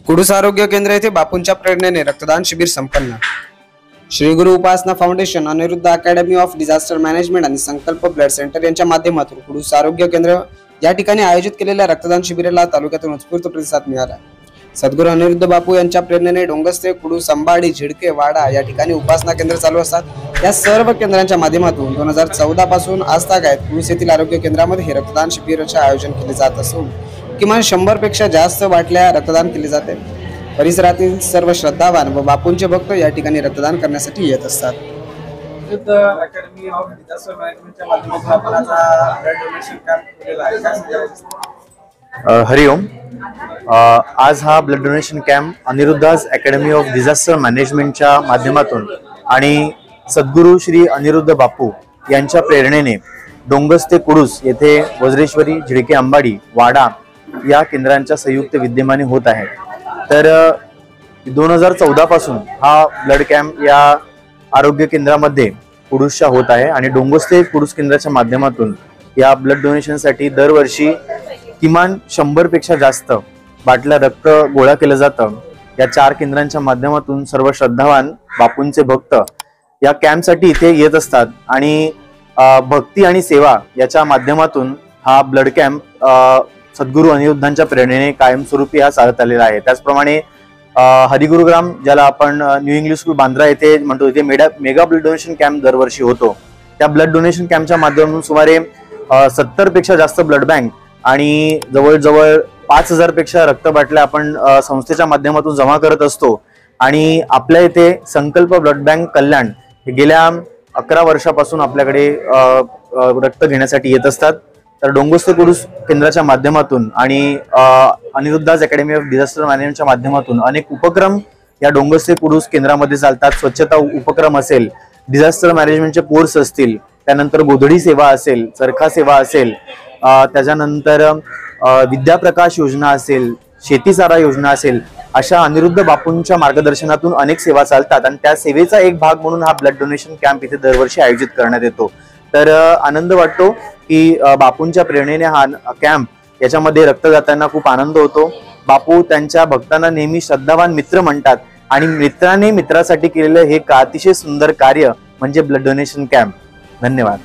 कुडूस आरोग्य केंद्र येथे बापूंच्या प्रेरणेने रक्तदान शिबिर संपन्न। Shri Guru Upasana foundation, Aniruddha academy of disaster management आणि संकल्प ब्लड सेंटर यांच्या माध्यमातून कुडूस आरोग्य केंद्र या ठिकाणी आयोजित केलेल्या रक्तदान शिबिराला तालुक्यातून उत्स्फूर्त प्रतिसाद मिळाला। सद्गुरू अनिरुद्ध बापू यांच्या प्रेरणेने डोंगस्ते, कुडूस, अंबाडी, झिडके, वाडा या ठिकाणी उपासना केंद्र चालू असतात। या सर्व केंद्रांच्या माध्यमातून 2014 पासून आजतागायत कुडूस येथील आरोग्य केंद्रामध्ये हे रक्तदान शिबिराचे आयोजन केले जात असून किमान 100 पेक्षा जास्त बाटल्या रक्तदान केले जाते। परिसरातील सर्व श्रद्धावान व बापूंचे भक्त या ठिकाणी रक्तदान करण्यासाठी येत असतात। अकॅडमी ऑफ डिझास्टर मॅनेजमेंटच्या माध्यमातून आपण आता ब्लड डोनेशन कॅम्प केलेला आहे। हरिओम। आज हा blood donation camp Aniruddha's academy of disaster मॅनेजमेंटच्या माध्यमातून आणि सद्गुरू श्री अनिरुद्ध बापू यांच्या प्रेरणेने डोंगस ते कुडूस येथे वज्रेश्वरी, झिडके, अंबाडी, वाडा या केंद्रांच्या संयुक्त विद्यमाने होत आहे। तर 2014 पासून हा ब्लड कॅम्प या आरोग्य केंद्रामध्ये कुडूसच्या होत आहे आणि डोंगस ते कुडूस केंद्राच्या माध्यमातून या ब्लड डोनेशनसाठी दरवर्षी किमान 100 पेक्षा जास्त बाटल्या रक्त गोळा केलं जातं। या 4 केंद्रांच्या माध्यमातून सर्व श्रद्धावान बापूंचे भक्त या कॅम्पसाठी इथे येत असतात आणि भक्ती आणि सेवा याच्या माध्यमातून हा ब्लड कॅम्प सद्गुरू अनिरुद्धांच्या प्रेरणेने कायमस्वरूपी हा चालत आलेला आहे। त्याचप्रमाणे हरिगुरुग्राम, ज्याला आपण न्यू इंग्लिश स्कूल बांद्रा येथे म्हणतो, इथे मेगा ब्लड डोनेशन कॅम्प दरवर्षी होतो। त्या ब्लड डोनेशन कॅम्पच्या माध्यमातून सुमारे 70 पेक्षा जास्त ब्लड बँक आणि जवळजवळ 5000 पेक्षा रक्त बाटल्या आपण संस्थेच्या माध्यमातून जमा करत असतो। आणि आपल्या इथे संकल्प ब्लड बँक कल्याण हे गेल्या 11 वर्षापासून आपल्याकडे रक्त घेण्यासाठी येत असतात। तर डोंगस ते कुडूस केंद्राच्या माध्यमातून आणि अनिरुद्धाज अकॅडमी ऑफ डिझास्टर मॅनेजमेंटच्या माध्यमातून अनेक उपक्रम या डोंगस ते कुडूस केंद्रामध्ये चालतात। स्वच्छता उपक्रम असेल, डिझास्टर मॅनेजमेंटचे कोर्स असतील, त्यानंतर गोधडी सेवा असेल, चरखा सेवा असेल, त्याच्यानंतर विद्याप्रकाश योजना असेल, शेती चारा योजना असेल, अशा अनिरुद्ध बापूंच्या मार्गदर्शनातून अनेक सेवा चालतात आणि त्या सेवेचा एक भाग म्हणून हा ब्लड डोनेशन कॅम्प इथे दरवर्षी आयोजित करण्यात येतो। तर आनंद वाटतो की बापूंच्या प्रेरणेने हा कॅम्प याच्यामध्ये रक्त जाताना खूप आनंद होतो। बापू त्यांच्या भक्तांना नेहमी श्रद्धावान मित्र म्हणतात आणि मित्राने मित्रासाठी केलेलं हे अतिशय सुंदर कार्य म्हणजे ब्लड डोनेशन कॅम्प। धन्यवाद।